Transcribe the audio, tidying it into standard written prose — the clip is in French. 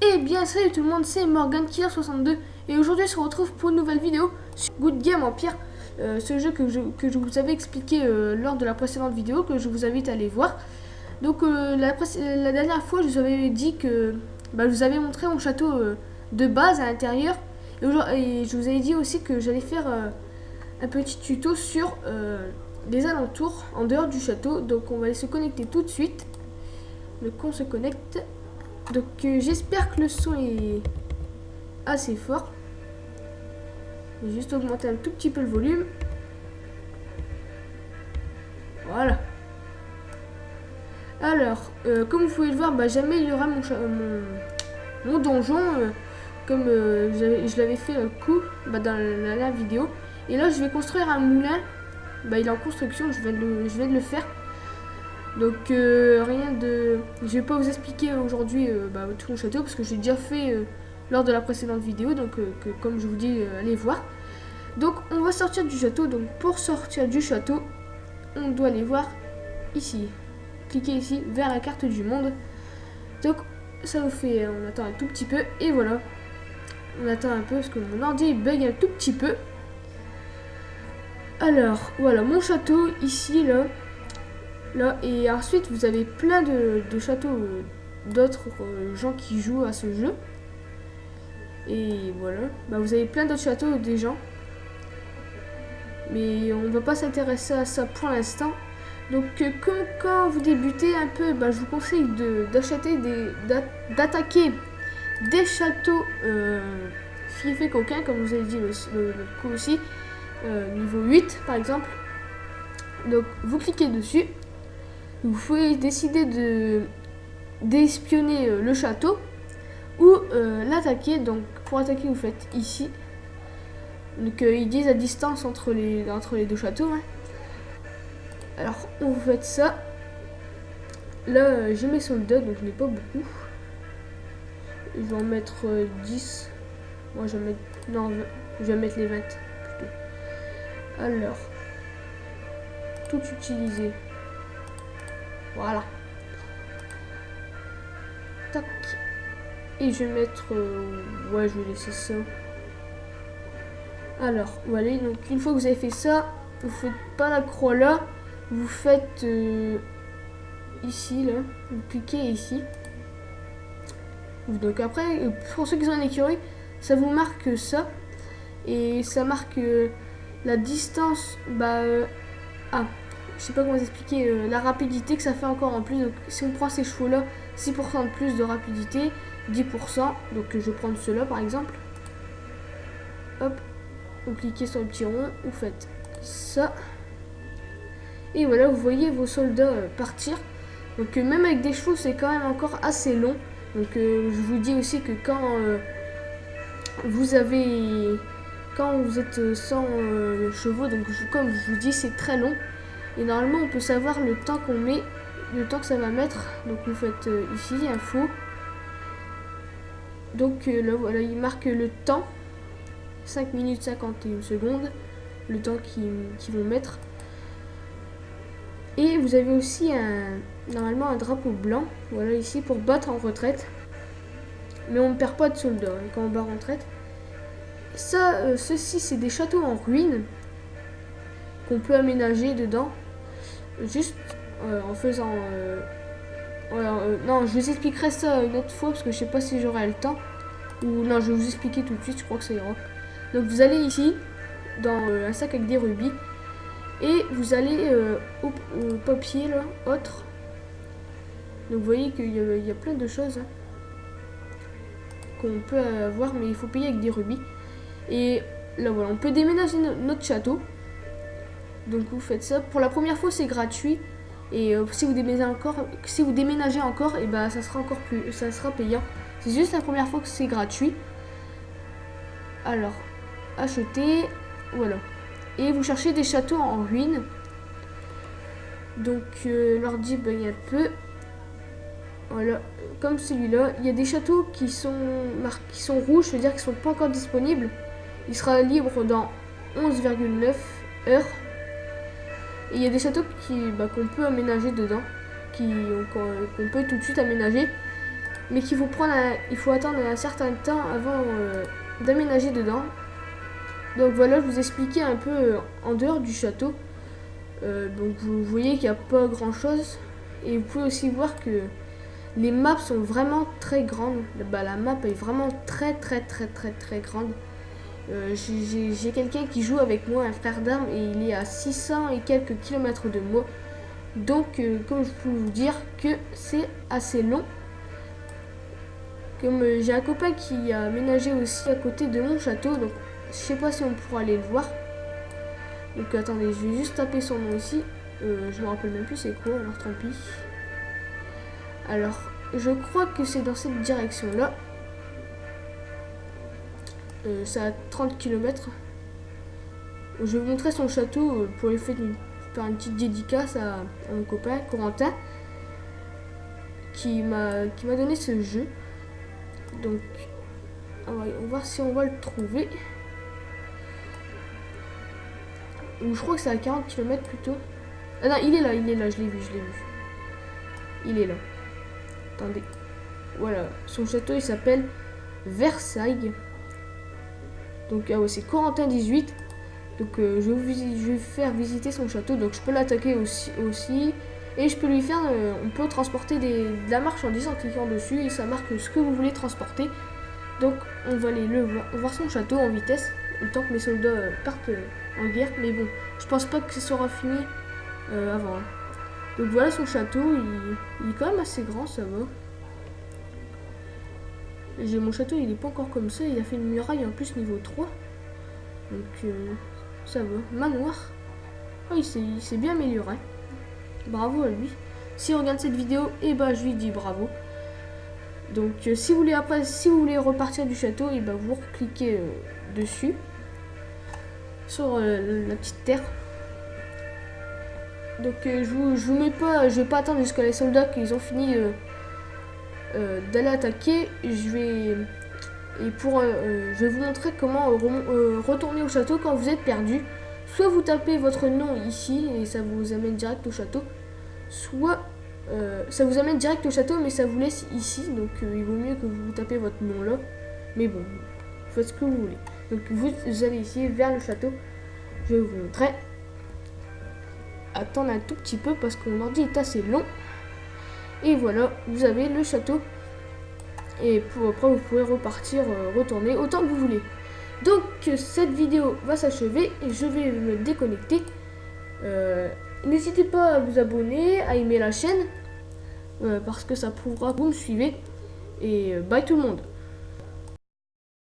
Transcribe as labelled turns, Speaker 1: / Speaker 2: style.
Speaker 1: Eh bien salut tout le monde, c'est Morgan Killer62 et aujourd'hui on se retrouve pour une nouvelle vidéo sur Good Game Empire, ce jeu que je vous avais expliqué lors de la précédente vidéo, que je vous invite à aller voir. Donc la dernière fois je vous avais dit que je vous avais montré mon château de base à l'intérieur et je vous avais dit aussi que j'allais faire un petit tuto sur les alentours en dehors du château. Donc on va aller se connecter tout de suite. Donc on se connecte. Donc j'espère que le son est assez fort. Je vais juste augmenter un tout petit peu le volume. Voilà. Alors, comme vous pouvez le voir, j'améliorerai mon donjon comme je l'avais fait dans la vidéo. Et là, je vais construire un moulin. Il est en construction, je viens de le faire. Donc rien de... Je vais pas vous expliquer aujourd'hui tout mon château parce que j'ai déjà fait lors de la précédente vidéo. Donc comme je vous dis, allez voir. Donc on va sortir du château. Donc pour sortir du château, on doit aller voir ici. Cliquez ici vers la carte du monde. Donc ça vous fait... on attend un tout petit peu et voilà. On attend un peu parce que mon ordi bug un tout petit peu. Alors voilà mon château ici là, et ensuite vous avez plein de châteaux d'autres gens qui jouent à ce jeu. Et voilà, vous avez plein d'autres châteaux des gens. Mais on va pas s'intéresser à ça pour l'instant. Donc quand vous débutez un peu, je vous conseille d'attaquer des châteaux fiefés coquins, comme vous avez dit le coup aussi, niveau 8 par exemple. Donc vous cliquez dessus. Vous pouvez décider d'espionner le château ou l'attaquer. Donc pour attaquer, vous faites ici. Donc ils disent à distance entre les deux châteaux. Hein. Alors vous faites ça. Là j'ai mes soldats, donc je n'ai pas beaucoup. Je vais en mettre 10. Moi je vais mettre... Non, je vais mettre les 20 plutôt. Alors, tout utiliser. Voilà. Tac. Et je vais mettre... ouais, je vais laisser ça. Alors, voilà. Donc, une fois que vous avez fait ça, vous faites pas la croix là. Vous faites ici, là. Vous cliquez ici. Donc après, pour ceux qui ont une écurie, ça vous marque ça. Et ça marque la distance... je sais pas comment vous expliquer la rapidité que ça fait encore en plus. Donc si on prend ces chevaux là, 6% de plus de rapidité, 10%. Donc je vais prendre ceux-là par exemple. Hop, vous cliquez sur le petit rond, vous faites ça. Et voilà, vous voyez vos soldats partir. Donc même avec des chevaux, c'est quand même encore assez long. Donc je vous dis aussi que quand vous êtes sans chevaux, donc comme je vous dis, c'est très long. Et normalement on peut savoir le temps qu'on met, le temps que ça va mettre. Donc vous faites ici info. Donc là voilà, il marque le temps, 5 minutes 51 secondes, le temps qu'ils vont mettre. Et vous avez aussi normalement un drapeau blanc, voilà ici, pour battre en retraite. Mais on ne perd pas de soldats quand on bat en retraite. Ça, ceci c'est des châteaux en ruine qu'on peut aménager dedans. Juste en faisant... non, je vous expliquerai ça une autre fois parce que je sais pas si j'aurai le temps. Ou non, je vais vous expliquer tout de suite, je crois que ça ira. Donc vous allez ici, dans un sac avec des rubis. Et vous allez au papier, là, autre. Donc vous voyez qu'il y a plein de choses qu'on peut avoir, mais il faut payer avec des rubis. Et là voilà, on peut déménager notre château. Donc vous faites ça. Pour la première fois c'est gratuit. Et si vous déménagez encore, et ça sera payant. C'est juste la première fois que c'est gratuit. Alors, acheter, voilà. Et vous cherchez des châteaux en ruine. Donc l'ordi il y a peu. Voilà, comme celui-là, il y a des châteaux qui sont rouges, c'est-à-dire qu'ils sont pas encore disponibles. Il sera libre dans 11,9 heures. Et il y a des châteaux qu'on peut aménager dedans, qu'on peut tout de suite aménager. mais qu'il faut il faut attendre un certain temps avant d'aménager dedans. Donc voilà, je vous expliquais un peu en dehors du château. Donc vous voyez qu'il n'y a pas grand chose. Et vous pouvez aussi voir que les maps sont vraiment très grandes. La map est vraiment très grande. J'ai quelqu'un qui joue avec moi, un frère d'armes, et il est à 600 et quelques kilomètres de moi. Donc comme je peux vous dire que c'est assez long. Comme j'ai un copain qui a aménagé aussi à côté de mon château, donc je sais pas si on pourra aller le voir. Donc attendez, je vais juste taper son nom ici. Je me rappelle même plus c'est quoi, alors tant pis. Alors, je crois que c'est dans cette direction là. C'est à 30 km. Je vais vous montrer son château pour lui faire une petite dédicace à mon copain Corentin qui m'a donné ce jeu. Donc on va voir si on va le trouver. Ou je crois que c'est à 40 km plutôt. Ah non, il est là, je l'ai vu. Il est là. Attendez. Voilà, son château il s'appelle Versailles. Donc ah ouais, c'est Corentin 18. Donc je vais faire visiter son château. Donc je peux l'attaquer aussi. Et je peux lui faire, on peut transporter de la marchandise en cliquant dessus et ça marque ce que vous voulez transporter. Donc on va aller voir son château en vitesse, le temps que mes soldats partent en guerre. Mais bon, je pense pas que ce sera fini avant. Donc voilà son château, il est quand même assez grand, ça va. Mon château, il est pas encore comme ça, il a fait une muraille en plus niveau 3. Donc ça va. Manoir. Oh, il s'est bien amélioré. Bravo à lui. S'il regarde cette vidéo, et bah je lui dis bravo. Donc si vous voulez repartir du château, et bah vous cliquez dessus sur la petite terre. Donc je vais pas attendre jusqu'à les soldats qu'ils ont fini d'aller attaquer. Je vais vous montrer comment retourner au château quand vous êtes perdu. Soit vous tapez votre nom ici et ça vous amène direct au château, soit ça vous amène direct au château mais ça vous laisse ici, donc il vaut mieux que vous tapez votre nom là. Mais bon, faites ce que vous voulez. Donc vous allez ici vers le château. Je vais vous montrer. Attendre un tout petit peu parce que mon ordi est assez long. Et voilà, vous avez le château. Et après vous pouvez repartir, retourner autant que vous voulez. Donc cette vidéo va s'achever et je vais me déconnecter. N'hésitez pas à vous abonner, à aimer la chaîne parce que ça prouvera que vous me suivez. Et bye tout le monde.